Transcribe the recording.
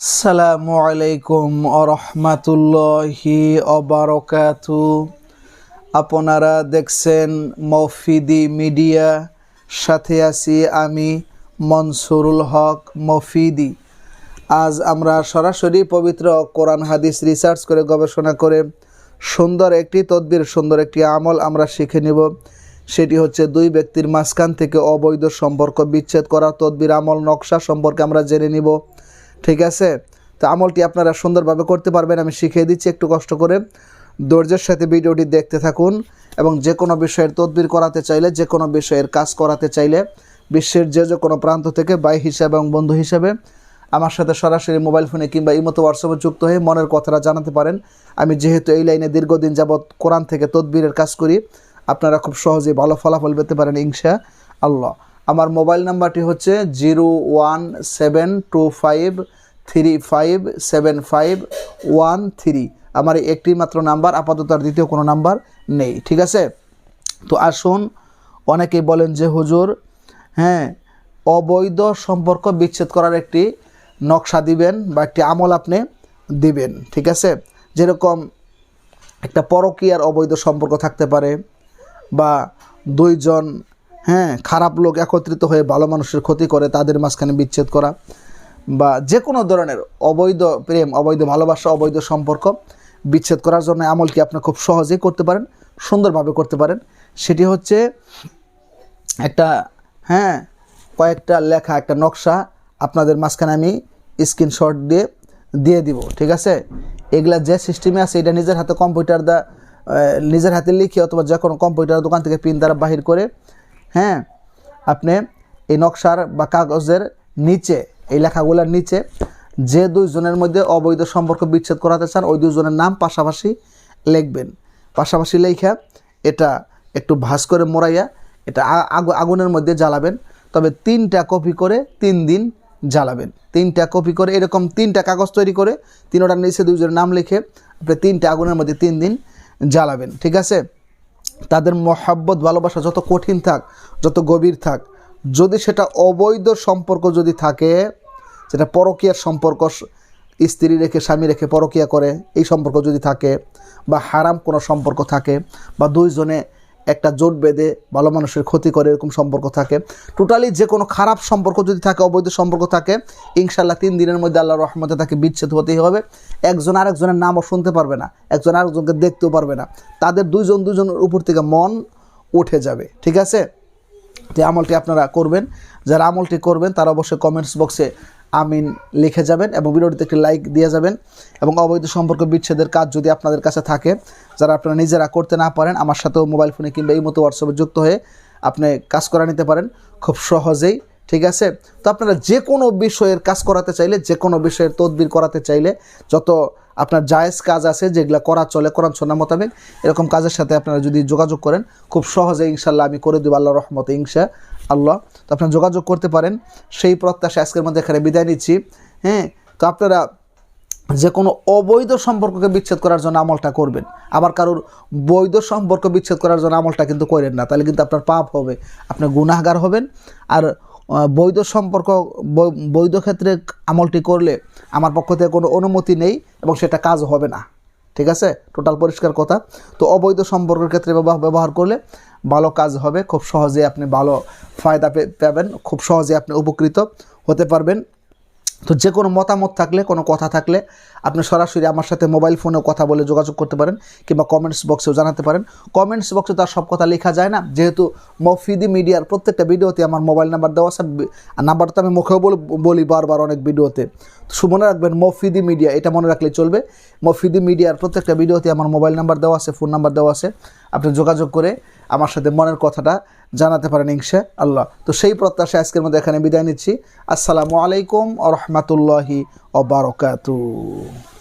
আসসালামু আলাইকুম রহমাতুল্লাহি অবারকাতু। আপনারা দেখছেন মফিদি মিডিয়া, সাথে আছি আমি মনসুরুল হক মফিদি। আজ আমরা সরাসরি পবিত্র কোরআন হাদিস রিসার্চ করে গবেষণা করে সুন্দর একটি তদবির, সুন্দর একটি আমল আমরা শিখে নেব। সেটি হচ্ছে দুই ব্যক্তির মাঝখান থেকে অবৈধ সম্পর্ক বিচ্ছেদ করা তদবির আমল নকশা সম্পর্কে আমরা জেনে নিব। ঠিক আছে, তো আমলটি আপনারা সুন্দরভাবে করতে পারবেন, আমি শিখিয়ে দিচ্ছি। একটু কষ্ট করে ধৈর্যের সাথে ভিডিওটি দেখতে থাকুন। এবং যে কোনো বিষয়ের তদবির করাতে চাইলে, যে কোনো বিষয়ের কাজ করাতে চাইলে বিশ্বের যে কোনো প্রান্ত থেকে ভাই হিসাবে এবং বন্ধু হিসাবে আমার সাথে সরাসরি মোবাইল ফোনে কিংবা ইমোতে হোয়াটসঅ্যাপে যুক্ত হয়ে মনের কথাটা জানাতে পারেন। আমি যেহেতু এই লাইনে দীর্ঘদিন যাবৎ কোরআন থেকে তদবিরের কাজ করি, আপনারা খুব সহজেই ভালো ফলাফল পেতে পারেন ইনশাআল্লাহ। আমার মোবাইল নাম্বারটি হচ্ছে 01725357513। আমার একটি মাত্র নাম্বার, আপাতত আর দ্বিতীয় কোনো নাম্বার নেই। ঠিক আছে, তো আসুন। অনেকেই বলেন যে হুজুর, অবৈধ সম্পর্ক বিচ্ছেদ করার একটি নকশা দিবেন বা একটি আমল আপনি দিবেন। ঠিক আছে, যেরকম একটা পরকীয়ার অবৈধ সম্পর্ক থাকতে পারে, বা দুইজন খারাপ লোক একত্রিত হয়ে ভালো মানুষের ক্ষতি করে তাদের মাঝখানে বিচ্ছেদ করা, বা যে কোনো ধরনের অবৈধ প্রেম, অবৈধ ভালোবাসা, অবৈধ সম্পর্ক বিচ্ছেদ করার জন্য আমলটি আপনি খুব সহজেই করতে পারেন, সুন্দরভাবে করতে পারেন। সেটি হচ্ছে একটা কয়েকটা লেখা, একটা নকশা আপনাদের মাঝখানে আমি স্ক্রিনশট দিয়ে দিব। ঠিক আছে, এগুলা যে সিস্টেমে আছে এটা নিজের হাতে নিজের হাতে লিখে অথবা যে কোনো কম্পিউটার দোকান থেকে প্রিন্ট দ্বারা বাহির করে আপনি এই নকশার বা কাগজের নিচে, এই লেখাগুলোর নিচে যে দুইজনের মধ্যে অবৈধ সম্পর্ক বিচ্ছেদ করাতে চান ওই দুজনের নাম পাশাপাশি লিখবেন। পাশাপাশি লেখা এটা একটু ভাঁজ করে মোড়াইয়া এটা আগুনের মধ্যে জ্বালাবেন। তবে 3টা কপি করে 3 দিন জ্বালাবেন। 3টা কপি করে এরকম 3টা কাগজ তৈরি করে 3টার নিচে দুইজনের নাম লিখে আপনি 3টা আগুনের মধ্যে 3 দিন জ্বালাবেন। ঠিক আছে, তাদের মহাব্বত ভালোবাসা যত কঠিন থাক, যত গভীর থাক, যদি সেটা অবৈধ সম্পর্ক যদি থাকে, যেটা পরকীয়ার সম্পর্ক, স্ত্রী রেখে স্বামী রেখে পরকীয়া করে, এই সম্পর্ক যদি থাকে, বা হারাম কোনো সম্পর্ক থাকে, বা দুইজনে একটা জোট বেঁধে ভালো মানুষের ক্ষতি করে এরকম সম্পর্ক থাকে, টোটালি যে কোনো খারাপ সম্পর্ক যদি থাকে, অবৈধ সম্পর্ক থাকে, ইনশাআল্লাহ 3 দিনের মধ্যে আল্লাহর রহমতে তাকে বিচ্ছেদ হতেই হবে। একজন আরেকজনের নামও শুনতে পারবে না, একজন আরেকজনকে দেখতেও পারবে না, তাদের দুজনের উপর থেকে মন উঠে যাবে। ঠিক আছে, তো আমলটি আপনারা করবেন। যারা আমলটি করবেন তারা অবশ্যই কমেন্টস বক্সে আমিন লিখে যাবেন এবং ভিডিওটিতে একটি লাইক দিয়ে যাবেন। এবং অবৈধ সম্পর্ক বিচ্ছেদের কাজ যদি আপনাদের কাছে থাকে, যারা আপনারা নিজেরা করতে না পারেন, আমার সাথেও মোবাইল ফোনে কিংবা ইমোতে হোয়াটসঅ্যাপে যুক্ত হয়ে আপনি কাজ করা নিতে পারেন খুব সহজেই। ঠিক আছে, তো আপনারা যে কোনো বিষয়ের কাজ করাতে চাইলে, যে কোনো বিষয়ের তদবির করাতে চাইলে, যত আপনার জায়েজ কাজ আছে যেগুলো করা চলে কোরআন সুন্নাহ মোতাবেক, এরকম কাজের সাথে আপনারা যদি যোগাযোগ করেন খুব সহজে ইনশাআল্লাহ আমি করে দেব আল্লাহর রহমতে ইনশাআল্লাহ। তো আপনারা যোগাযোগ করতে পারেন, সেই প্রত্যাশা আজকের মধ্যে এখানে বিদায় নিচ্ছি। তো আপনারা যে কোনো অবৈধ সম্পর্ককে বিচ্ছেদ করার জন্য আমলটা করবেন। আবার কারোর বৈধ সম্পর্ক বিচ্ছেদ করার জন্য আমলটা কিন্তু করেন না, তাহলে কিন্তু আপনার পাপ হবে, আপনি গুনাহগার হবেন। আর বৈধ সম্পর্ক, বৈধ ক্ষেত্রে আমলটি করলে আমার পক্ষ থেকে কোনো অনুমতি নেই এবং সেটা কাজ হবে না। ঠিক আছে, টোটাল পরিষ্কার কথা। তো অবৈধ সম্পর্কের ক্ষেত্রে ব্যবহার করলে ভালো কাজ হবে, খুব সহজে আপনি ভালো ফায়দা পাবেন, খুব সহজে আপনি উপকৃত হতে পারবেন। তো যে কোনো মতামত থাকলে, কোনো কথা থাকলে আপনি সরাসরি আমার সাথে মোবাইল ফোনেও কথা বলে যোগাযোগ করতে পারেন, কিংবা কমেন্টস বক্সেও জানাতে পারেন। কমেন্টস বক্সে তার সব কথা লেখা যায় না, যেহেতু মফিদি মিডিয়ার প্রত্যেকটা ভিডিওতে আমার মোবাইল নাম্বার দেওয়া আছে। নাম্বারটা আমি মুখেও বলি বারবার অনেক ভিডিওতে। তো মনে রাখবেন মফিদি মিডিয়া, এটা মনে রাখলেই চলবে। মফিদি মিডিয়ার প্রত্যেকটা ভিডিওতে আমার মোবাইল নাম্বার দেওয়া আছে, ফোন নাম্বার দেওয়া আছে। আপনি যোগাযোগ করে আমার সাথে মনের কথাটা জানাতে পারেন ইনশাআল্লাহ। তো সেই প্রত্যাশা আজকের মধ্যে এখানে বিদায় নিচ্ছি। আসসালামু আলাইকুম ওয়া রাহমাতুল্লাহি ওয়া বারাকাতুহু।